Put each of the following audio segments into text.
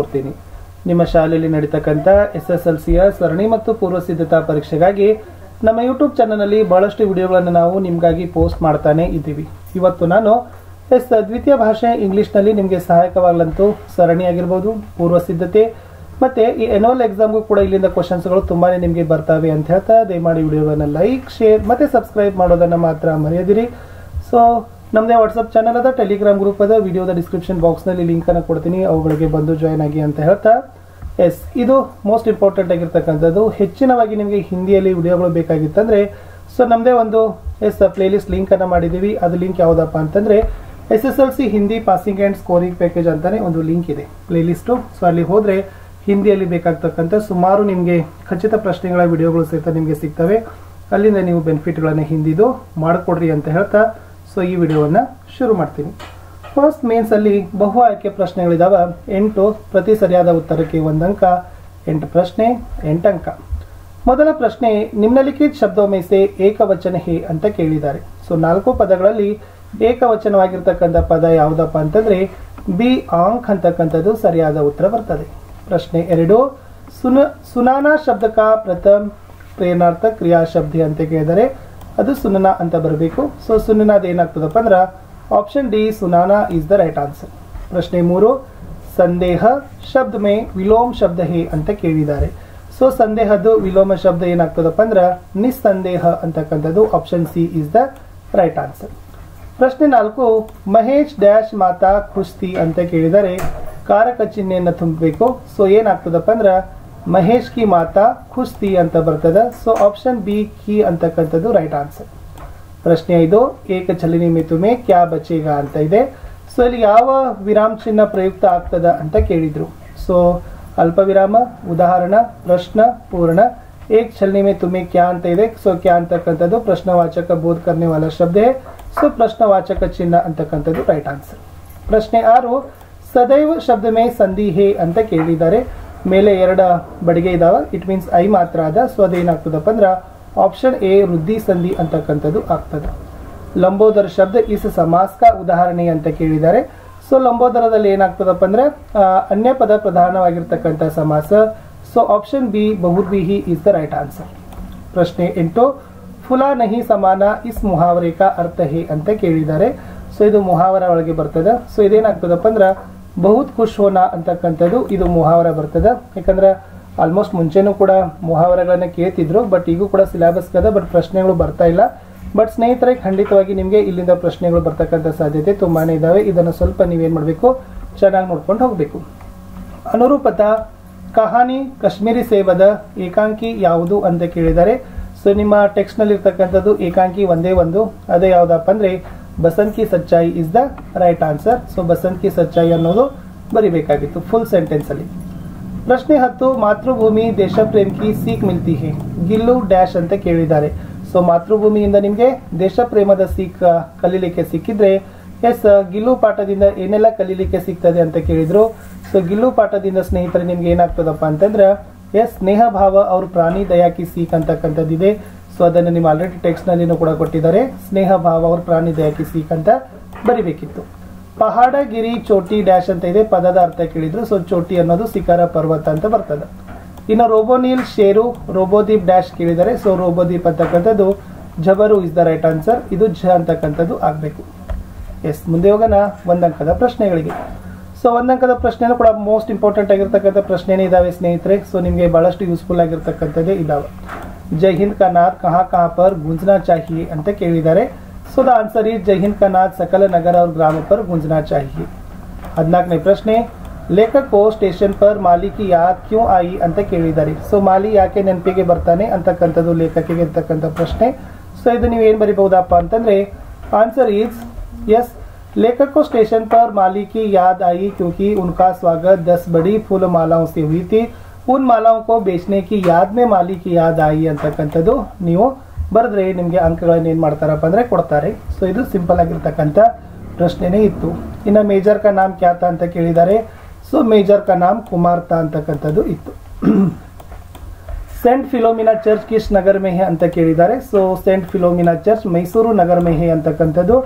ಕೊಡ್ತೀನಿ. ನಿಮ್ಮ ಶಾಲೆಯಲ್ಲಿ ನಡೀತಕ್ಕಂಥ SSLCಯ ಸರಣಿ ಮತ್ತು ಪೂರ್ವ ಸಿದ್ಧತಾ ಪರೀಕ್ಷೆಗಾಗಿ ನಮ್ಮ ಯೂಟ್ಯೂಬ್ ಚಾನಲ್ನಲ್ಲಿ ಬಹಳಷ್ಟು ವಿಡಿಯೋಗಳನ್ನು ನಾವು ನಿಮಗಾಗಿ ಪೋಸ್ಟ್ ಮಾಡ್ತಾನೆ ಇದ್ದೀವಿ. ಇವತ್ತು ನಾನು ದ್ವಿತೀಯ ಭಾಷೆ ಇಂಗ್ಲಿಷ್ನಲ್ಲಿ ನಿಮಗೆ ಸಹಾಯಕವಾಗಲಂತೂ ಸರಣಿ ಆಗಿರ್ಬೋದು, ಪೂರ್ವ ಸಿದ್ಧತೆ ಮತ್ತೆ ಈ ಎನ್ಯುವಲ್ ಎಕ್ಸಾಮ್ಗೂ ಕೂಡ ಇಲ್ಲಿಂದ ಕ್ವಶನ್ಸ್ಗಳು ತುಂಬಾನೇ ನಿಮಗೆ ಬರ್ತವೆ ಅಂತ ಹೇಳ್ತಾ ದಯಮಾಡಿ ವಿಡಿಯೋಗಳನ್ನು ಲೈಕ್, ಶೇರ್ ಮತ್ತೆ ಸಬ್ಸ್ಕ್ರೈಬ್ ಮಾಡೋದನ್ನು ಮಾತ್ರ ಮರೆಯದಿರಿ. ಸೊ ನಮ್ಮದೇ ವಾಟ್ಸಪ್ ಚಾನಲ್ ಅದ, ಟೆಲಿಗ್ರಾಮ್ ಗ್ರೂಪ್ ಅದ, ವಿಡಿಯೋದ ಡಿಸ್ಕ್ರಿಪ್ಷನ್ ಬಾಕ್ಸ್ನಲ್ಲಿ ಲಿಂಕನ್ನು ಕೊಡ್ತೀನಿ, ಅವುಗಳಿಗೆ ಬಂದು ಜಾಯ್ನ್ ಆಗಿ ಅಂತ ಹೇಳ್ತಾ ಇದು ಮೋಸ್ಟ್ ಇಂಪಾರ್ಟೆಂಟ್ ಆಗಿರ್ತಕ್ಕಂಥದ್ದು. ಹೆಚ್ಚಿನವಾಗಿ ನಿಮಗೆ ಹಿಂದಿಯಲ್ಲಿ ವಿಡಿಯೋಗಳು ಬೇಕಾಗಿತ್ತಂದ್ರೆ ಸೊ ನಮ್ಮದೇ ಒಂದು ಪ್ಲೇಲಿಸ್ಟ್ ಲಿಂಕನ್ನು ಮಾಡಿದ್ದೀವಿ. ಅದು ಲಿಂಕ್ ಯಾವುದಪ್ಪ ಅಂತಂದರೆ SSLC Hindi passing and scoring package ಅಂತಲೇ ಒಂದು ಲಿಂಕ್ ಇದೆ ಪ್ಲೇಲಿಸ್ಟು. ಸೊ ಅಲ್ಲಿ ಹೋದರೆ ಹಿಂದಿಯಲ್ಲಿ ಬೇಕಾಗ್ತಕ್ಕಂಥ ಸುಮಾರು ನಿಮಗೆ ಖಚಿತ ಪ್ರಶ್ನೆಗಳ ವಿಡಿಯೋಗಳು ಸಹಿತ ನಿಮಗೆ ಸಿಗ್ತವೆ. ಅಲ್ಲಿಂದ ನೀವು ಬೆನಿಫಿಟ್ಗಳನ್ನು ಹಿಂದಿದು ಮಾಡಿಕೊಡ್ರಿ ಅಂತ ಹೇಳ್ತಾ ಸೊ ಈ ವಿಡಿಯೋವನ್ನು ಶುರು ಮಾಡ್ತೀನಿ. ಫಸ್ಟ್ ಮೇನ್ಸಲ್ಲಿ ಬಹು ಆಯ್ಕೆ ಪ್ರಶ್ನೆಗಳಿದಾವೆ 8. ಪ್ರತಿ ಸರಿಯಾದ ಉತ್ತರಕ್ಕೆ 1 ಅಂಕ. 8 ಪ್ರಶ್ನೆ 8 ಅಂಕ. ಮೊದಲ ಪ್ರಶ್ನೆ, ನಿಮ್ನಲಿಖಿತ ಶಬ್ದೋं में से ಏಕವಚನ ಹೇ ಅಂತ ಕೇಳಿದ್ದಾರೆ. ಸೊ 4 ಪದಗಳಲ್ಲಿ ಏಕವಚನವಾಗಿರ್ತಕ್ಕಂಥ ಪದ ಯಾವುದಪ್ಪ ಅಂತಂದ್ರೆ ಬಿ ಆಂಕ್ ಅಂತಕ್ಕಂಥದ್ದು ಸರಿಯಾದ ಉತ್ತರ ಬರ್ತದೆ. ಪ್ರಶ್ನೆ 2, ಸುನಾನಾ ಶಬ್ದ ಕಾ ಪ್ರಥಮ ಪ್ರೇರಣಾರ್ಥಕ ಕ್ರಿಯಾ ಶಬ್ದ ಅಂತ ಕೇಳಿದರೆ ಅದು ಸುನನಾ ಅಂತ ಬರಬೇಕು. ಸೊ ಸುನನಾದ ಏನಾಗ್ತದಪ್ಪ ಅಂದ್ರೆ ಆಪ್ಷನ್ ಡಿ ಸುನಾನಾ ಇಸ್ ದ ರೈಟ್ ಆನ್ಸರ್. ಪ್ರಶ್ನೆ 3, ಸಂದೇಹ ಶಬ್ದ ಮೇ ವಿಲೋಮ ಶಬ್ದ ಹೇ ಅಂತ ಕೇಳಿದ್ದಾರೆ. ಸೊ ಸಂದೇಹದ್ದು ವಿಲೋಮ ಶಬ್ದ ಏನಾಗ್ತದಪ್ಪ ಅಂದ್ರೆ ನಿಸ್ಸಂದೇಹ ಅಂತಕ್ಕಂಥದ್ದು option C is the right answer. ಪ್ರಶ್ನೆ 4, ಮಹೇಶ್ ಡ್ಯಾಶ್ ಮಾತಾ ಖುಷ್ತಿ ಅಂತ ಕೇಳಿದರೆ ಕಾರಕ ಚಿಹ್ನೆಯನ್ನು ತುಂಬಬೇಕು. ಸೊ ಏನಾಗ್ತದಪ್ಪ ಅಂದ್ರೆ ಮಹೇಶ್ ಕಿ ಮಾತಾ ಖುಷ್ತಿ ಅಂತ ಬರ್ತದೆ. ಸೊ ಆಪ್ಷನ್ ಬಿ ಕಿ ಅಂತಕ್ಕಂಥದ್ದು ರೈಟ್ ಆನ್ಸರ್. ಪ್ರಶ್ನೆ 5, ಏಕ ಚಲನಿ ಮೇ ತುಮೆ ಕ್ಯಾ ಬಚೇಗಾ ಅಂತ ಇದೆ. ಸೊ ಇಲ್ಲಿ ಯಾವ ವಿರಾಮ ಚಿಹ್ನ ಪ್ರಯುಕ್ತ ಆಗ್ತದ ಅಂತ ಕೇಳಿದ್ರು. ಸೊ ಅಲ್ಪ ವಿರಾಮ, ಉದಾಹರಣ, ಪ್ರಶ್ನ, ಪೂರ್ಣ. ಏಕ ಚಲನಿ ಮೇ ತುಮೆ ಕ್ಯಾ ಅಂತ ಇದೆ. ಸೊ ಕ್ಯಾ ಅಂತಕ್ಕಂಥದ್ದು ಪ್ರಶ್ನವಾಚಕ ಬೋಧ ಕರ್ನೆ ವಾಲ ಶಬ್ದ ಹೇ. ಸೊ ಪ್ರಶ್ನವಾಚಕ ಚಿಹ್ನ ಅಂತಕ್ಕಂಥದ್ದು ರೈಟ್ ಆನ್ಸರ್. ಪ್ರಶ್ನೆ 6, ಸದೈವ ಶಬ್ದ ಮೇ ಸಂಧಿ ಹೇ ಅಂತ ಕೇಳಿದ್ದಾರೆ. ಮೇಲೆ 2 ಬಡಿಗೆ ಇದಾವೆ, ಇಟ್ ಮೀನ್ಸ್ ಐ ಮಾತ್ರ ಅದ. ಸೊ ಅದೇನಾಗ್ತದಪ್ಪ ಅಂದ್ರೆ ಆಪ್ಷನ್ ಎ ವೃದ್ಧಿ ಸಂಧಿ ಅಂತಕ್ಕಂಥದ್ದು ಆಗ್ತದೆ. ಲಂಬೋದರ ಶಬ್ದ ಇಸ್ ಸಮಾಸ ಕಾ ಉದಾಹರಣೆ ಅಂತ ಕೇಳಿದ್ದಾರೆ. ಸೊ ಲಂಬೋದರದಲ್ಲಿ ಏನಾಗ್ತದಪ್ಪ ಅಂದ್ರೆ ಅನ್ಯ ಪದ ಪ್ರಧಾನವಾಗಿರ್ತಕ್ಕಂಥ ಸಮಾಸ. ಸೊ ಆಪ್ಷನ್ ಬಿ ಬಹುರ್ವಿಹಿ ಇಸ್ ದ ರೈಟ್ ಆನ್ಸರ್. ಪ್ರಶ್ನೆ 8, ಫುಲಾ ನಹಿ ಸಮಾನ ಇಸ್ ಮುಹಾವರೆ ಕಾ ಅರ್ಥ ಹೇ ಅಂತ ಕೇಳಿದ್ದಾರೆ. ಸೊ ಇದು ಮುಹಾವರ ಒಳಗೆ ಬರ್ತದೆ. ಸೊ ಇದೇನಾಗ್ತದಪ್ಪ ಅಂದ್ರೆ ಬಹುತ್ ಖುಷ್ ಹೋನಾ ಅಂತಕ್ಕಂಥದ್ದು ಇದು ಮುಹಾವರ ಬರ್ತದೆ. ಯಾಕಂದ್ರೆ ಆಲ್ಮೋಸ್ಟ್ ಮುಂಚೆನೂ ಕೂಡ ಮುಹಾವರಗಳನ್ನ ಕೇಳ್ತಿದ್ರು, ಬಟ್ ಈಗೂ ಕೂಡ ಸಿಲೆಬಸ್ ಕದ, ಬಟ್ ಪ್ರಶ್ನೆಗಳು ಬರ್ತಾ ಇಲ್ಲ. ಬಟ್ ಸ್ನೇಹಿತರೆ, ಖಂಡಿತವಾಗಿ ನಿಮಗೆ ಇಲ್ಲಿಂದ ಪ್ರಶ್ನೆಗಳು ಬರ್ತಕ್ಕಂಥ ಸಾಧ್ಯತೆ ತುಂಬಾನೇ ಇದಾವೆ. ಇದನ್ನು ಸ್ವಲ್ಪ ನೀವೇನ್ ಮಾಡಬೇಕು, ಚೆನ್ನಾಗಿ ನೋಡ್ಕೊಂಡು ಹೋಗಬೇಕು. ಅನುರೂಪತ ಕಹಾನಿ ಕಾಶ್ಮೀರಿ ಸೇವದ ಏಕಾಂಕಿ ಯಾವುದು ಅಂತ ಕೇಳಿದ್ದಾರೆ. ಸೊ ನಿಮ್ಮ ಟೆಕ್ಸ್ಟ್ ನಲ್ಲಿ ಇರ್ತಕ್ಕಂಥದ್ದು ಏಕಾಂಕಿ ಒಂದೇ ಒಂದು, ಅದೇ ಯಾವ್ದಪ್ಪ ಅಂದ್ರೆ ಬಸಂತ್ ಕಿ ಸಚ್ಚಾಯಿ is the right answer. So Basant ಕಿ ಸಚ್ಚಾಯಿ ಅನ್ನೋದು ಬರಿಬೇಕಾಗಿತ್ತು ಫುಲ್ ಸೆಂಟೆನ್ಸ್ ಅಲ್ಲಿ. ಪ್ರಶ್ನೆ 10, ಮಾತೃಭೂಮಿ ದೇಶ ಪ್ರೇಮ್ ಕಿ ಸೀಖ್ ಮಿಲ್ತಿ ಹೇ ಗಿಲ್ಲು ಡ್ಯಾಶ್ ಅಂತ ಕೇಳಿದ್ದಾರೆ. ಸೊ ಮಾತೃಭೂಮಿಯಿಂದ ನಿಮಗೆ ದೇಶ ಪ್ರೇಮದ ಸೀಖ್ ಕಲೀಲಿಕ್ಕೆ ಸಿಕ್ಕಿದ್ರೆ ಎಸ್ ಗಿಲ್ಲು ಪಾಠದಿಂದ ಏನೆಲ್ಲ ಕಲೀಲಿಕ್ಕೆ ಸಿಗ್ತದೆ ಅಂತ ಕೇಳಿದ್ರು. ಸೊ ಗಿಲ್ಲು ಪಾಠದಿಂದ ಸ್ನೇಹಿತರೆ ನಿಮ್ಗೆ ಏನಾಗ್ತದಪ್ಪ ಅಂತಂದ್ರೆ ಎಸ್ ಸ್ನೇಹ ಭಾವ ಅವ್ರ ಪ್ರಾಣಿ ದಯಾಕಿ ಸೀಖ್ ಅಂತಕ್ಕಂಥದ್ದಿದೆ. ಸೊ ಅದನ್ನು ನೀವು ಆಲ್ರೆಡಿ ಟೆಕ್ಸ್ಟ್ ನಲ್ಲಿ ಕೂಡ ಕೊಟ್ಟಿದ್ದಾರೆ. ಸ್ನೇಹ ಭಾವ ಅವ್ರ ಪ್ರಾಣಿ ದಯಾಕಿ ಸೀಖ್ ಅಂತ ಬರಿಬೇಕಿತ್ತು. ಪಹಾಡ ಗಿರಿ ಚೋಟಿ ಡ್ಯಾಶ್ ಅಂತ ಇದೆ, ಪದದ ಅರ್ಥ ಕೇಳಿದ್ರು. ಸೊ ಚೋಟಿ ಅನ್ನೋದು ಶಿಖರ ಪರ್ವತ ಅಂತ ಬರ್ತದೆ. ಇನ್ನು ರೋಬೋನಿಲ್ ಶೇರು ರೋಬೋದೀಪ್ ಡ್ಯಾಶ್ ಕೇಳಿದರೆ. ಸೊ ರೋಬೋದೀಪ್ ಅಂತಕ್ಕಂಥದ್ದು ಜಬರು ಇಸ್ ದ ರೈಟ್ ಆನ್ಸರ್. ಇದು ಝ ಅಂತಕ್ಕಂಥದ್ದು ಆಗಬೇಕು. ಎಸ್, ಮುಂದೆ ಹೋಗೋಣ 1 ಅಂಕದ ಪ್ರಶ್ನೆಗಳಿಗೆ. ಸೊ 1 ಅಂಕದ ಪ್ರಶ್ನೆನೂ ಕೂಡ ಮೋಸ್ಟ್ ಇಂಪಾರ್ಟೆಂಟ್ ಆಗಿರ್ತಕ್ಕಂಥ ಪ್ರಶ್ನೆನೇ ಇದಾವೆ ಸ್ನೇಹಿತರೆ. ಸೊ ನಿಮಗೆ ಬಹಳಷ್ಟು ಯೂಸ್ಫುಲ್ ಆಗಿರ್ತಕ್ಕಂಥದ್ದೇ ಇದಾವೆ. ಜೈ ಹಿಂದ್ ಕಾ ನಾದ್ ಕಹಾ ಕಹಾ ಪರ್ ಗುಂಜನಾ ಚಾಹಿಯೆ ಅಂತ ಕೇಳಿದ್ದಾರೆ. ಸೊ ದ ಆನ್ಸರ್ ಈಸ್ ಜೈ ಹಿಂದ್ ಕಾ ನಾದ್ ಸಕಲ ನಗರ और ग्राम पर गूंजना चाहिए. 14ನೇ ಪ್ರಶ್ನೆ, ಲೇಖಕ್ ಕೋ ಸ್ಟೇಷನ್ ಪರ್ ಮಾಲಿ ಕಿ ಯಾದ್ ಕ್ಯೂ ಆಯಿ ಅಂತ ಕೇಳಿದ್ದಾರೆ. ಸೊ ಮಾಲಿ ಯಾಕೆ ನೆನಪಿಗೆ ಬರ್ತಾನೆ ಅಂತಕ್ಕಂಥದ್ದು ಲೇಖಕಿಗೆ ಇರ್ತಕ್ಕಂಥ ಪ್ರಶ್ನೆ. ಸೊ ಇದು ನೀವು ಏನ್ ಬರಿಬಹುದಪ್ಪ ಅಂತಂದ್ರೆ ಆನ್ಸರ್ ಈಸ್ यस, लेखक को स्टेशन पर माली की याद आई क्योंकि उनका स्वागत 10 बड़ी फूल मालाओं से हुई थी. उन मालाओं को बेचने की याद में माली की याद आई ಅಂತಕ್ಕಂಥದ್ದು ನೀವು ಬರೆದ್ರೆ ನಿಮಗೆ ಅಂಕಗಳನ್ನು ಏನ್ ಮಾಡ್ತಾರಪ್ಪ ಅಂದ್ರೆ ಕೊಡ್ತಾರೆ. ಸೊ ಇದು ಸಿಂಪಲ್ ಆಗಿರ್ತಕ್ಕಂಥ ಪ್ರಶ್ನೆನೇ ಇತ್ತು. ಇನ್ನು ಮೇಜರ್ ಕಾ ನಾಮ್ ಕ್ಯಾ ತಾ ಅಂತ ಕೇಳಿದ್ದಾರೆ. ಸೊ ಮೇಜರ್ ಕಾ ನಾಮ್ ಕುಮಾರ್ ತಾ ಅಂತಕ್ಕಂಥದ್ದು ಇತ್ತು. सेंट फिलोमिना चर्च किस नगर में है ಅಂತ ಕೇಳಿದ್ದಾರೆ. So Saint Philomena Church Mysuru ನಗರ में है ಅಂತಕ್ಕಂಥದ್ದು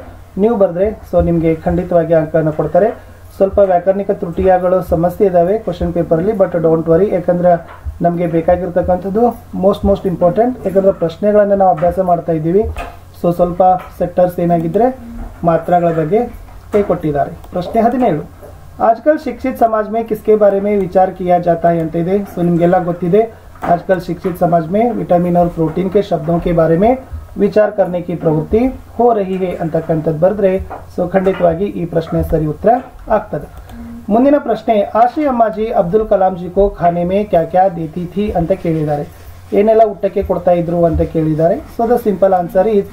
ನೀವು ಬರೆದ್ರೆ ಸೊ ನಿಮಗೆ ಖಂಡಿತವಾಗಿ ಅಂಕವನ್ನು ಕೊಡ್ತಾರೆ. ಸ್ವಲ್ಪ ವ್ಯಾಕರಣಿಕ ತ್ರುಟಿಗಳು ಸಮಸ್ಯೆ ಇದ್ದಾವೆ ಕ್ವಶನ್ ಪೇಪರಲ್ಲಿ, ಬಟ್ ಡೋಂಟ್ ವರಿ, ಯಾಕಂದ್ರೆ ನಮಗೆ ಬೇಕಾಗಿರ್ತಕ್ಕಂಥದ್ದು ಮೋಸ್ಟ್ ಇಂಪಾರ್ಟೆಂಟ್, ಯಾಕಂದ್ರೆ ಪ್ರಶ್ನೆಗಳನ್ನು ನಾವು ಅಭ್ಯಾಸ ಮಾಡ್ತಾ ಇದ್ದೀವಿ. ಸೊ ಸ್ವಲ್ಪ ಸೆಕ್ಟರ್ಸ್ ಏನಾಗಿದ್ದರೆ ಮಾತ್ರಗಳ ಬಗ್ಗೆ ಕೈ ಕೊಟ್ಟಿದ್ದಾರೆ. ಪ್ರಶ್ನೆ 17, आजकल शिक्षित समाज में किसके बारे में विचार किया जाता है ಅಂತ ಇದೆ. ಸೊ ನಿಮಗೆಲ್ಲ ಗೊತ್ತಿದೆ, आजकल शिक्षित समाज में विटामिन और प्रोटीन के शब्दों के बारे में विचार करने की प्रवृत्ति हो रही है ಅಂತಕ್ಕಂಥದ್ದು ಬರೆದ್ರೆ ಸೊ ಖಂಡಿತವಾಗಿ ಈ ಪ್ರಶ್ನೆ ಸರಿ ಉತ್ತರ ಆಗ್ತದೆ. ಮುಂದಿನ ಪ್ರಶ್ನೆ, ಆಶಿ ಅಮ್ಮಾಜಿ ಅಬ್ದುಲ್ ಕಲಾಂ ಜಿ ಕೋ ಖಾನೆ ಮೇ ಕ್ಯಾ ಕ್ಯಾ ದೇತಿ ಥಿ ಅಂತ ಕೇಳಿದ್ದಾರೆ. ಏನೆಲ್ಲ ಊಟಕ್ಕೆ ಕೊಡ್ತಾ ಇದ್ರು ಅಂತ ಕೇಳಿದ್ದಾರೆ. So the simple answer is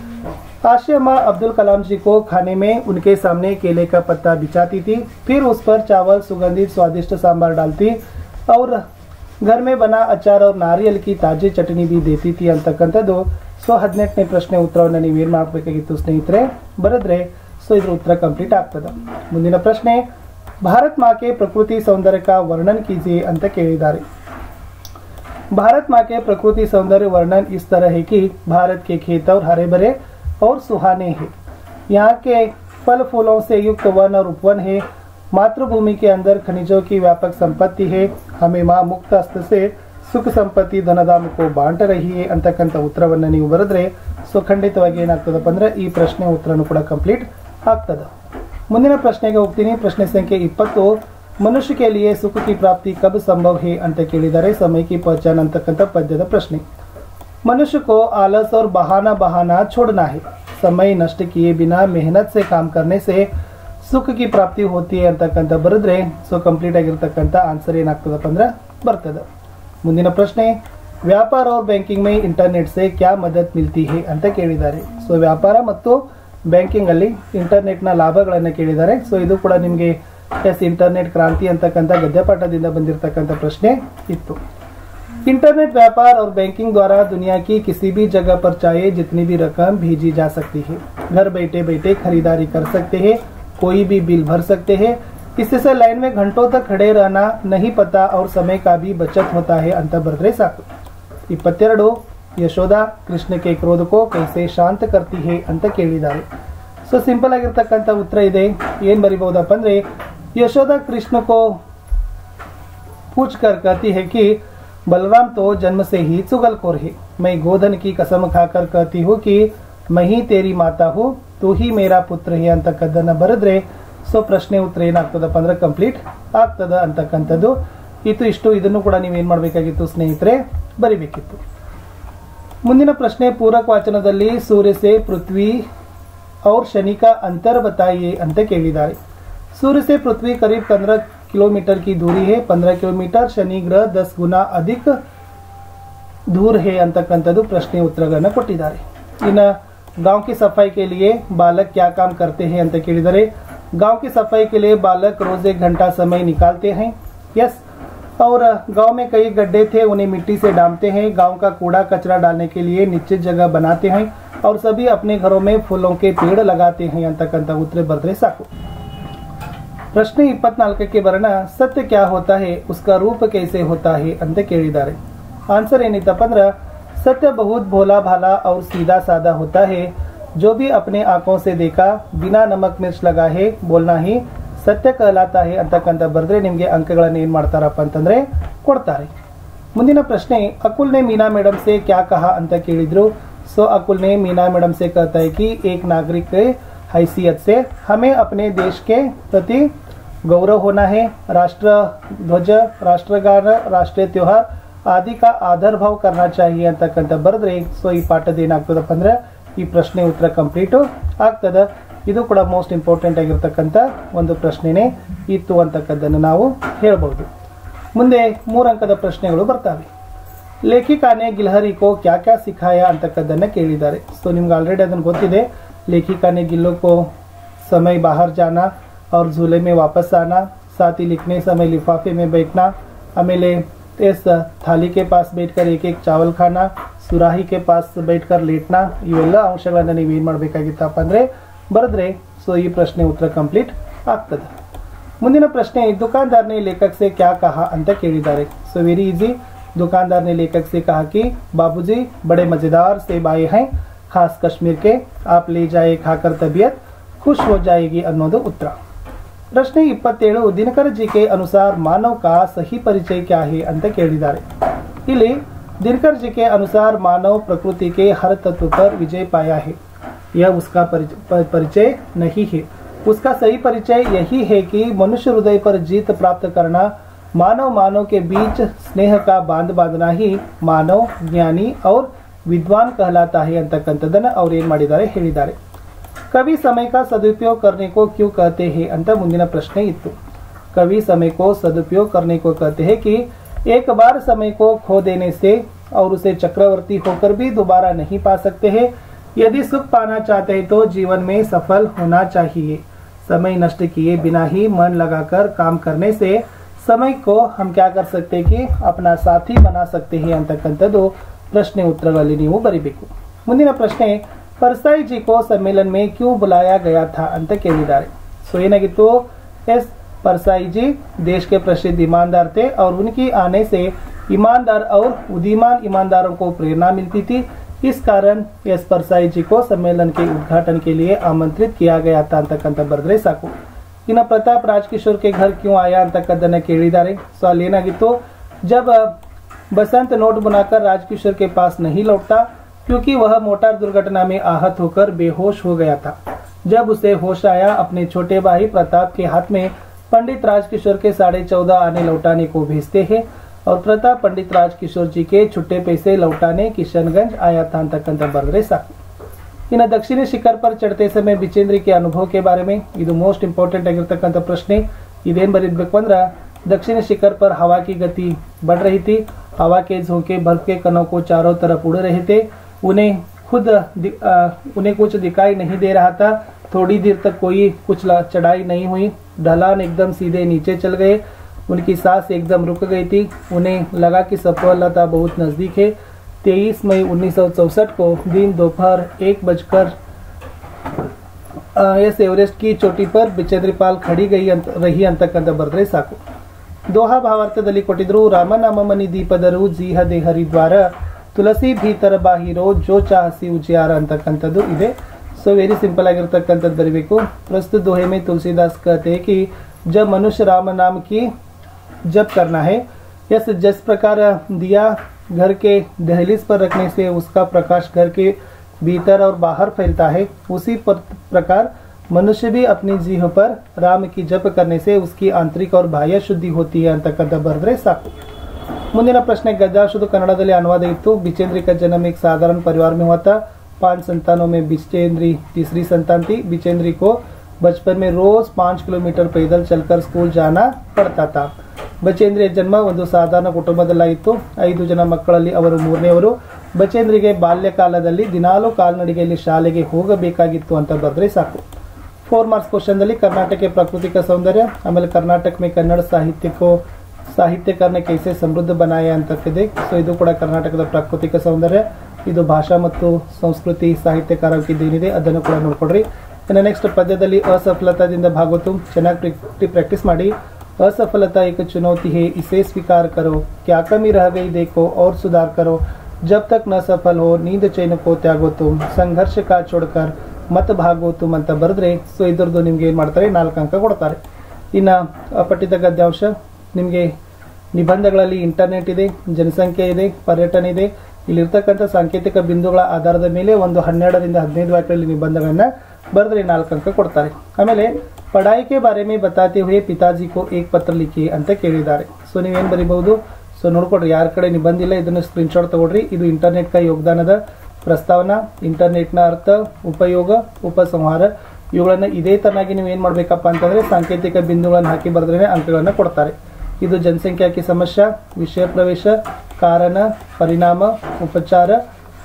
आशी अम्मा अब्दुल कलाम जी को खाने में उनके सामने केले का पत्ता बिछाती थी, फिर उस पर चावल, सुगंधित स्वादिष्ट सांभर डालती और घर में बना अचार और नारियल की ताजी चटनी भी देती थी ಅಂತಕ್ಕಂಥದ್ದು. ಸೊ 18ನೇ ಪ್ರಶ್ನೆ ಉತ್ತರವನ್ನು ನೀವು ಏನು ಮಾಡಬೇಕಾಗಿತ್ತು ಸ್ನೇಹಿತರೆ, ಬರೆದ್ರೆ ಸೊ ಇದ್ರ ಉತ್ತರ ಕಂಪ್ಲೀಟ್ ಆಗ್ತದೆ. ಮುಂದಿನ ಪ್ರಶ್ನೆ, ಭಾರತ್ ಮಾँ के प्रकृति सौंदर्य का वर्णन कीजिए ಅಂತ ಕೇಳಿದ್ದಾರೆ. भारत माँ के प्रकृति सौंदर्य वर्णन इस तरह है कि भारत के खेत और हरे भरे और सुहाने हैं. यहाँ के फल फूलों से युक्त वन और उपवन है. मातृभूमि के अंदर खनिजों की व्यापक संपत्ति है. हमें माँ मुक्त हस्त से सुख संपत्ति धनधाम को बांट रही है ಅಂತಕ್ಕಂಥ ಉತ್ತರವನ್ನು ನೀವು ಬರೆದ್ರೆ ಸೊ ಖಂಡಿತವಾಗಿ ಏನಾಗ್ತದಪ್ಪ ಅಂದ್ರೆ ಈ ಪ್ರಶ್ನೆ ಉತ್ತರನೂ ಕೂಡ ಕಂಪ್ಲೀಟ್ ಆಗ್ತದೆ. ಮುಂದಿನ ಪ್ರಶ್ನೆಗೆ ಹೋಗ್ತೀನಿ. ಪ್ರಶ್ನೆ ಸಂಖ್ಯೆ 20, मनुष्य के लिए सुख की प्राप्ति कब संभव है ಅಂತ ಕೇಳಿದ್ದಾರೆ. समय की पहचान ಅಂತಕ್ಕಂಥ ಪದ್ಯದ ಪ್ರಶ್ನೆ. मनुष्य को आलस और बहाना छोड़ना है. समय नष्ट किए बिना मेहनत से काम करने से सुख की प्राप्ति होती है ಅಂತಕ್ಕಂಥ ಬರೆದ್ರೆ ಸೊ ಕಂಪ್ಲೀಟ್ ಆಗಿರ್ತಕ್ಕಂಥ ಆನ್ಸರ್ ಏನಾಗ್ತದಪ್ಪ ಅಂದ್ರೆ ಬರ್ತದೆ. ಮುಂದಿನ ಪ್ರಶ್ನೆ, ವ್ಯಾಪಾರ और ಬ್ಯಾಂಕಿಂಗ್ में इंटरनेट से क्या मदद मिलती है ಅಂತ ಕೇಳಿದ್ದಾರೆ. ಸೊ ವ್ಯಾಪಾರ ಮತ್ತು ಬ್ಯಾಂಕಿಂಗ್ ಅಲ್ಲಿ ಇಂಟರ್ನೆಟ್ನ ಲಾಭಗಳನ್ನು ಕೇಳಿದ್ದಾರೆ. ಸೊ ಇದು ಕೂಡ ನಿಮಗೆ ಇಂಟರ್ನೆಟ್ ಕ್ರಾಂತಿ ಅಂತಕ್ಕಂಥ ಗದ್ಯಪಾಠದಿಂದ ಬಂದಿರತಕ್ಕಂಥ ಪ್ರಶ್ನೆ ಇತ್ತು. इंटरनेट व्यापार और बैंकिंग द्वारा दुनिया की किसी भी जगह पर चाहे जितनी भी रकम भेजी जा सकती है. घर बैठे बैठे खरीदारी कर सकते हैं, कोई भी बिल भर सकते हैं. इससे लाइन में घंटों तक खड़े रहना नहीं पता और समय का भी बचत होता है ಅಂತ ಬರೆದ್ರೆ ಸಾಕು. 22, ಯಶೋದಾ ಕೃಷ್ಣ के क्रोध को कैसे शांत करती है ಅಂತ ಕೇಳಿದ್ದಾರೆ. ಸೊ ಸಿಂಪಲ್ ಆಗಿರ್ತಕ್ಕಂಥ ಉತ್ತರ ಇದೆ. ಏನು ಬರಿಬಹುದಪ್ಪ ಅಂದ್ರೆ, यशोदा कृष्ण को पूछ कर कहती है कि बलराम तो जन्म से ही चुगलखोर है. मैं गोधन की कसम खाकर कहती हूँ कि मैं ही तेरी माता हूँ, तू ही मेरा पुत्र है ಅಂತಕ್ಕದ್ದನ್ನ ಬರೆದ್ರೆ ಸೊ ಪ್ರಶ್ನೆ ಉತ್ತರ ಏನಾಗ್ತದಪ್ಪ ಅಂದ್ರೆ ಕಂಪ್ಲೀಟ್ ಆಗ್ತದ ಅಂತಕ್ಕಂಥದ್ದು ಇಷ್ಟು. ಇದನ್ನು ಕೂಡ ನೀವೇನು ಮಾಡಬೇಕಾಗಿತ್ತು ಸ್ನೇಹಿತರೆ, ಬರಿಬೇಕಿತ್ತು. ಮುಂದಿನ ಪ್ರಶ್ನೆ, ಪೂರಕ ವಾಚನದಲ್ಲಿ ಸೂರ್ಯ से पृथ्वी और शनि का अंतर बताइए ಅಂತ ಕೇಳಿದ್ದಾರೆ. सूर्य से पृथ्वी करीब 15 किलोमीटर की दूरी है. 15 किलोमीटर. शनि ग्रह 10 गुना अधिक दूर है ಅಂತಕ್ಕಂಥದ್ದು ಪ್ರಶ್ನೆ ಉತ್ತರಗಳನ್ನು ಕೊಟ್ಟಿದ್ದಾರೆ. ಇನ್ನು गांव की सफाई के लिए बालक क्या काम करते हैं ಅಂತ ಕೇಳಿದರೆ, गांव की सफाई के लिए बालक रोज 1 घंटा समय निकालते हैं. यस. और गांव में कई गड्ढे थे, उन्हें मिट्टी से डालते हैं. गांव का कूड़ा कचरा डालने के लिए निश्चित जगह बनाते हैं और सभी अपने घरों में फूलों के पेड़ लगाते हैं ಅಂತಕ್ಕಂಥ ಉತ್ತರ ಬರೆದ್ರೆ ಸಾಕು. ಪ್ರಶ್ನೆ 24ಕ್ಕೆ ಬರೋಣ. ಸತ್ಯ ಕ್ಯಾ ಹೋತಾ ಹೈ, ಉಸ್ಕಾ ರೂಪ ಕೈಸೆ ಹೋತಾ ಹೈ ಅಂತ ಕೇಳಿದ್ದಾರೆ. ಆನ್ಸರ್ ಏನಿತ್ತಪ್ಪ ಅಂದ್ರೆ, सत्य बहुत भोला भाला और सीधा साधा होता है. जो भी अपने आंखों से देखा बिना नमक मिर्च लगाए बोलना ही सत्य कहलाता है ಅಂತಕ್ಕಂಥ ಬರೆದ್ರೆ ನಿಮಗೆ ಅಂಕಗಳನ್ನು ಏನು ಮಾಡ್ತಾರಪ್ಪ ಅಂತಂದ್ರೆ ಕೊಡ್ತಾರೆ. ಮುಂದಿನ ಪ್ರಶ್ನೆ, अकुल ने मीना मैडम से क्या कहा ಅಂತ ಕೇಳಿದ್ರು. सो अकुल ने मीना मैडम से कहता है कि एक नागरिक के हैसियत से हमें अपने देश के प्रति गौरव होना है. राष्ट्र ध्वज, राष्ट्रगान, राष्ट्रीय त्योहार आदि का आदर भाव करना चाहिए ಅಂತಕ್ಕಂಥ ಬರೆದ್ರೆ ಸೊ ಈ ಪಾಠದ ಏನಾಗ್ತದಪ್ಪ ಅಂದ್ರೆ ಈ ಪ್ರಶ್ನೆ ಉತ್ತರ ಕಂಪ್ಲೀಟ್ ಆಗ್ತದೆ. ಇದು ಕೂಡ ಮೋಸ್ಟ್ ಇಂಪಾರ್ಟೆಂಟ್ ಆಗಿರ್ತಕ್ಕಂಥ ಒಂದು ಪ್ರಶ್ನೆನೇ ಇತ್ತು ಅಂತಕ್ಕದ್ದನ್ನು ನಾವು ಹೇಳ್ಬೋದು. ಮುಂದೆ 3 ಅಂಕದ ಪ್ರಶ್ನೆಗಳು ಬರ್ತವೆ. ಲೇಖಿಕಾನೆ ಗಿಲ್ಹರಿ ಕೋ ಕ್ಯಾ ಕ್ಯಾ ಸಿಖಾಯ ಅಂತಕ್ಕದ್ದನ್ನು ಕೇಳಿದ್ದಾರೆ. ಸೊ ನಿಮ್ಗೆ ಆಲ್ರೆಡಿ ಅದನ್ನು ಗೊತ್ತಿದೆ. ಲೇಖಿಕಾನೆ गिल्लो को समय बाहर जाना और झूले में वापस आना, साथ ही लिखने समय लिफाफे में बैठना, आमेले इस थाली के पास बैठकर एक एक चावल खाना, सुराही के पास बैठकर लेटना, ಇವೆಲ್ಲ ಅಂಶಗಳನ್ನು ನೀವು ಏನು ಮಾಡಬೇಕಾಗಿತ್ತಪ್ಪ ಅಂದರೆ ಬರೆದ್ರೆ ಸೊ ಈ ಪ್ರಶ್ನೆ ಉತ್ತರ ಕಂಪ್ಲೀಟ್ ಆಗ್ತದೆ. ಮುಂದಿನ ಪ್ರಶ್ನೆ, दुकानदार ने लेखक से क्या कहा ಅಂತ ಕೇಳಿದ್ದಾರೆ. So very easy. दुकानदार ने लेखक से कहा कि बाबूजी बड़े मजेदार सेब आए हैं, खास कश्मीर के, आप ले जाए खाकर तबीयत खुश हो जाएगी ಅನ್ನೋದು ಉತ್ತರ. ಪ್ರಶ್ನೆ 27 ದಿನಕರ ಜಿ के अनुसार मानव का सही परिचय क्या है ಅಂತ ಕೇಳಿದ್ದಾರೆ. ಇಲ್ಲಿ दिनकर जी के अनुसार मानव प्रकृति के हर तत्व पर विजय पाया है. यह उसका परिचय नहीं है. उसका सही परिचय यही है कि मनुष्य हृदय पर जीत प्राप्त करना, मानव के बीच स्नेह का बांध बांधना ही मानव ज्ञानी और विद्वान कहलाता है ಅಂತಕ್ಕಂಥದ್ದನ್ನ ಅವರು ಏನು ಮಾಡಿದ್ದಾರೆ ಹೇಳಿದ್ದಾರೆ. कवि समय का सदुपयोग करने को क्यों कहते हैं ಅಂತ ಮುಂದಿನ ಪ್ರಶ್ನೆ ಇತ್ತು. कवि समय को सदुपयोग करने को कहते हैं कि एक बार समय को खो देने से और उसे चक्रवर्ती होकर भी दोबारा नहीं पा सकते हैं. यदि सुख पाना चाहते हैं तो जीवन में सफल होना चाहिए. समय नष्ट किए बिना ही मन लगाकर काम करने से समय को हम क्या कर सकते हैं कि अपना साथी बना सकते हैं ಅಂತಕ್ಕಂಥದ್ದು ಪ್ರಶ್ನೆ ಉತ್ತರಗಳಲ್ಲಿ ನೀವು ಬರೀಬೇಕು. ಮುಂದಿನ ಪ್ರಶ್ನೆ परसाई जी को सम्मेलन में क्यों बुलाया गया था ಅಂತ ಕೇಳಿದ್ದಾರೆ. सो ಏನಾಗಿತ್ತು एस परसाई जी देश के प्रसिद्ध ईमानदार थे और उनकी आने से ईमानदार और उदीयमान ईमानदारों को प्रेरणा मिलती थी. इस कारण एस परसाई जी को सम्मेलन के उद्घाटन के लिए आमंत्रित किया गया था ಅಂತಕ್ಕಂತ ಬರೆದ್ರೆ ಸಾಕು. ಇನ್ನು ಪ್ರತಾಪ್ ರಾಜಕಿಶೋರ್ के घर क्यों आया ಅಂತಕ್ಕದ್ದನ್ನ ಕೇಳಿದ್ದಾರೆ. सो ಅಲ್ಲಿ ಏನಾಗಿತ್ತು जब बसंत नोट बनाकर राजकिशोर के पास नहीं लौटता क्योंकि वह मोटर दुर्घटना में आहत होकर बेहोश हो गया था. जब उसे होश आया अपने छोटे भाई प्रताप के हाथ में पंडित राजकिशोर के 14.5 आने लौटाने को भेजते हैं और प्रताप पंडित राजकिशोर जी के छुट्टे पैसे लौटाने किशनगंज आया था ಅಂತಕ್ಕಂತ ಬರೆದ್ರೆ ಸಾಕು. ಇನ್ನು दक्षिणी शिखर पर चढ़ते समय बिचेंद्री के अनुभव के बारे में ಇದು ಮೋಸ್ಟ್ ಇಂಪಾರ್ಟೆಂಟ್ ಆಗಿರತಕ್ಕಂತ ಪ್ರಶ್ನೆ. ಇದೇನ್ ಬರೀಬೇಕು ಅಂದ್ರೆ दक्षिणी शिखर पर हवा की गति बढ़ रही थी. हवा के झोंके बर्फ के कणों को चारों तरफ उड़ रहे थे. उन्हें कुछ दिखाई नहीं दे रहा था. थोड़ी देर तक कोई कुछ चढ़ाई नहीं हुई. ढलान एकदम सीधे नीचे चल गए. उनकी सांस एकदम रुक गई थी. उन्हें लगा कि सफलता बहुत नजदीक है. 23 मई 1964 को दिन दोपहर 1 एस एवरेस्ट की चोटी पर बिचेंद्री पाल खड़ी रही ಅಂತಕ್ಕಂತ ಬರೆದ್ರೆ ಸಾಕು. ದೋಹಾ ಭಾವಾರ್ಥದಲ್ಲಿ ಕೊಟ್ಟಿದ್ರು ರಾಮನಾಮಮನಿ ದೀಪದರು ಜೀಹ ದೇಹರಿದ್ವಾರ ತುಳಸಿ ಭೀತರ ಬಾಹಿರೋ ಜೋ ಚಾಹಸಿ ಉಜಿಯಾರ ಅಂತಕ್ಕಂಥದ್ದು ಇದೆ. सो वेरी सिंपल ಆಗಿರತಕ್ಕಂಥದ್ದು ಬರೀಬೇಕು. प्रस्तुत दोहे में तुलसीदास कहते हैं कि जब मनुष्य राम नाम की जप करना है, जिस प्रकार दिया घर के दहलीज पर रखने से उसका प्रकाश घर के भीतर और बाहर फैलता है, उसी प्रकार मनुष्य भी अपनी जीभ पर राम की जप करने से उसकी आंतरिक और बाह्य शुद्धि होती है ಅಂತಕ್ಕಂಥ ಬರೆದ್ರೆ ಸಾಕು. ಮುಂದಿನ ಪ್ರಶ್ನೆ ಗದ್ಯಾಶುದ್ಧ ಕನ್ನಡದಲ್ಲಿ ಅನುವಾದ ಇತ್ತು. बिचेंद्री का जन्म एक साधारण परिवार में हुआ था. 5 संतानों में बिचेंद्री तीसरी संतान थी. बिचेंद्री को बचपन में रोज 5 किलोमीटर पैदल चलकर स्कूल जाना पड़ता था. ಬಚೇಂದ್ರಿಯ ಜನ್ಮ ಒಂದು ಸಾಧಾರಣ ಕುಟುಂಬದಲ್ಲಾಯಿತು. 5 ಜನ ಮಕ್ಕಳಲ್ಲಿ ಅವರು ಮೂರನೆಯವರು. ಬಚೇಂದ್ರಿಗೆ ಬಾಲ್ಯಕಾಲದಲ್ಲಿ ದಿನಾಲೂ ಕಾಲ್ನಡಿಗೆಯಲ್ಲಿ ಶಾಲೆಗೆ ಹೋಗಬೇಕಾಗಿತ್ತು ಅಂತ ಬರೆದ್ರೆ ಸಾಕು. 4 मार्क्स क्वेश्चन कर्नाटक के प्राकृतिक सौंदर्य, आमेಲೆ कर्नाटक में कन्नड़ ಸಾಹಿತ್ಯಕರಣ कैसे ಸಮೃದ್ಧ बनाया ಅಂತಕ್ಕಿದೆ. ಸೊ ಇದು ಕೂಡ ಕರ್ನಾಟಕದ ಪ್ರಾಕೃತಿಕ ಸೌಂದರ್ಯ. ಇದು ಭಾಷಾ ಮತ್ತು ಸಂಸ್ಕೃತಿ ಸಾಹಿತ್ಯಕಾರಕ್ಕಿದ್ದು ಏನಿದೆ ಅದನ್ನು ಕೂಡ ನೋಡ್ಕೊಡ್ರಿ. ಇನ್ನು ನೆಕ್ಸ್ಟ್ ಪದ್ಯದಲ್ಲಿ असफलताದಿಂದ ಭಾಗವತು ಚೆನ್ನಾಗಿ ಪ್ರಾಕ್ಟೀಸ್ ಮಾಡಿ. असफलता एक चुनौती है, इसे स्वीकार करो. क्या कमी रह गई देखो और सुधार करो. जब तक न सफल हो नींद चैन को त्यागो तुम. संघर्ष का छोड़कर मत भागो तुम ಅಂತ ಬರೆದ್ರೆ ಸೊ ಇದರದ್ದು ನಿಮಗೆ ಏನು ಮಾಡ್ತಾರೆ 4 ಅಂಕ ಕೊಡ್ತಾರೆ. ಇನ್ನು ಅಪಠಿತ ಗದ್ಯಾಂಶ ನಿಮಗೆ ನಿಬಂಧಗಳಲ್ಲಿ ಇಂಟರ್ನೆಟ್ ಇದೆ, ಜನಸಂಖ್ಯೆ ಇದೆ, ಪರ್ಯಟನ ಇದೆ. ಇಲ್ಲಿರ್ತಕ್ಕಂಥ ಸಾಂಕೇತಿಕ ಬಿಂದುಗಳ ಆಧಾರದ ಮೇಲೆ ಒಂದು 12 ರಿಂದ 15 ವಾಕ್ಯಗಳಲ್ಲಿ ನಿಬಂಧಗಳನ್ನ ಬರೆದ್ರೆ 4 ಅಂಕ ಕೊಡ್ತಾರೆ. ಆಮೇಲೆ पढ़ाई के बारे में बताते हुए पिताजी को एक पत्र लिखिए ಅಂತ ಕೇಳಿದ್ದಾರೆ. ಸೊ ನೀವೇನು ಬರೀಬಹುದು. ಸೊ ನೋಡ್ಕೊಡ್ರಿ ಯಾರ ಕಡೆ ನಿಬಂಧ ಇಲ್ಲ ಇದನ್ನು ಸ್ಕ್ರೀನ್ಶಾಟ್ ತಗೊಳ್ರಿ. ಇದು ಇಂಟರ್ನೆಟ್ ಕ ಯೋಗದಾನದ ಪ್ರಸ್ತಾವನಾ, ಇಂಟರ್ನೆಟ್ನ ಅರ್ಥ, ಉಪಯೋಗ, ಉಪಸಂಹಾರ ಇವುಗಳನ್ನ ಇದೇ ತರನಾಗಿ ನೀವು ಏನು ಮಾಡಬೇಕಪ್ಪ ಅಂತಂದ್ರೆ ಸಾಂಕೇತಿಕ ಬಿಂದುಗಳನ್ನು ಹಾಕಿ ಬರೆದ್ರೆ ಅಂಕಗಳನ್ನು ಕೊಡ್ತಾರೆ. ಇದು ಜನಸಂಖ್ಯಾ ಕಿ ಸಮಸ್ಯೆ, ವಿಷಯ ಪ್ರವೇಶ, ಕಾರಣ, ಪರಿಣಾಮ, ಉಪಚಾರ,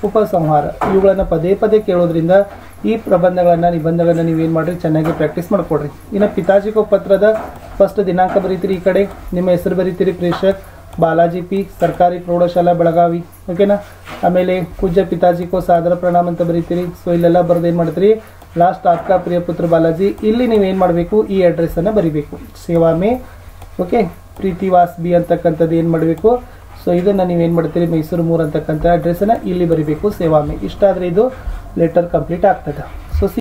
ಉಪಸಂಹಾರ ಇವುಗಳನ್ನು ಪದೇ ಪದೇ ಕೇಳೋದ್ರಿಂದ ಈ ಪ್ರಬಂಧಗಳನ್ನ ನಿಬಂಧಗಳನ್ನ ನೀವೇನು ಮಾಡ್ರಿ ಚೆನ್ನಾಗಿ ಪ್ರಾಕ್ಟೀಸ್ ಮಾಡ್ಕೊಡ್ರಿ. ಇನ್ನು ಪಿತಾಜಿಕೋ ಪತ್ರದ ಫಸ್ಟ್ ದಿನಾಂಕ ಬರೀತೀರಿ. ಈ ಕಡೆ ನಿಮ್ಮ ಹೆಸರು ಬರೀತೀರಿ ಪ್ರೇಷಕ್ ಬಾಲಾಜಿ ಪಿ, ಸರ್ಕಾರಿ ಪ್ರೌಢಶಾಲಾ ಬೆಳಗಾವಿ. ಓಕೆನಾ. ಆಮೇಲೆ ಪೂಜ್ಯ ಪಿತಾಜಿಕೋ ಸಾದರ ಪ್ರಣಾಮ ಅಂತ ಬರೀತೀರಿ. ಸೊ ಇಲ್ಲೆಲ್ಲ ಬರೆದು ಏನು ಮಾಡ್ತೀರಿ ಲಾಸ್ಟ್ ಆಪ್ಕಾ ಪ್ರಿಯ ಪುತ್ರ ಬಾಲಾಜಿ. ಇಲ್ಲಿ ನೀವೇನು ಮಾಡಬೇಕು ಈ ಅಡ್ರೆಸ್ ಅನ್ನು ಬರೀಬೇಕು. ಸೇವಾಮೆ ಓಕೆ ಪ್ರೀತಿವಾಸ್ ಬಿ ಅಂತಕ್ಕಂಥದ್ದು ಏನು ಮಾಡಬೇಕು. ಸೊ ಇದನ್ನು ನೀವೇನು ಮಾಡ್ತೀರಿ ಮೈಸೂರು 3 ಅಂತಕ್ಕಂಥ ಅಡ್ರೆಸ್ಸನ್ನು ಇಲ್ಲಿ ಬರೀಬೇಕು ಸೇವಾಮೆ. ಇಷ್ಟಾದರೆ ಇದು ಲೆಟರ್ ಕಂಪ್ಲೀಟ್ ಆಗ್ತದೆ.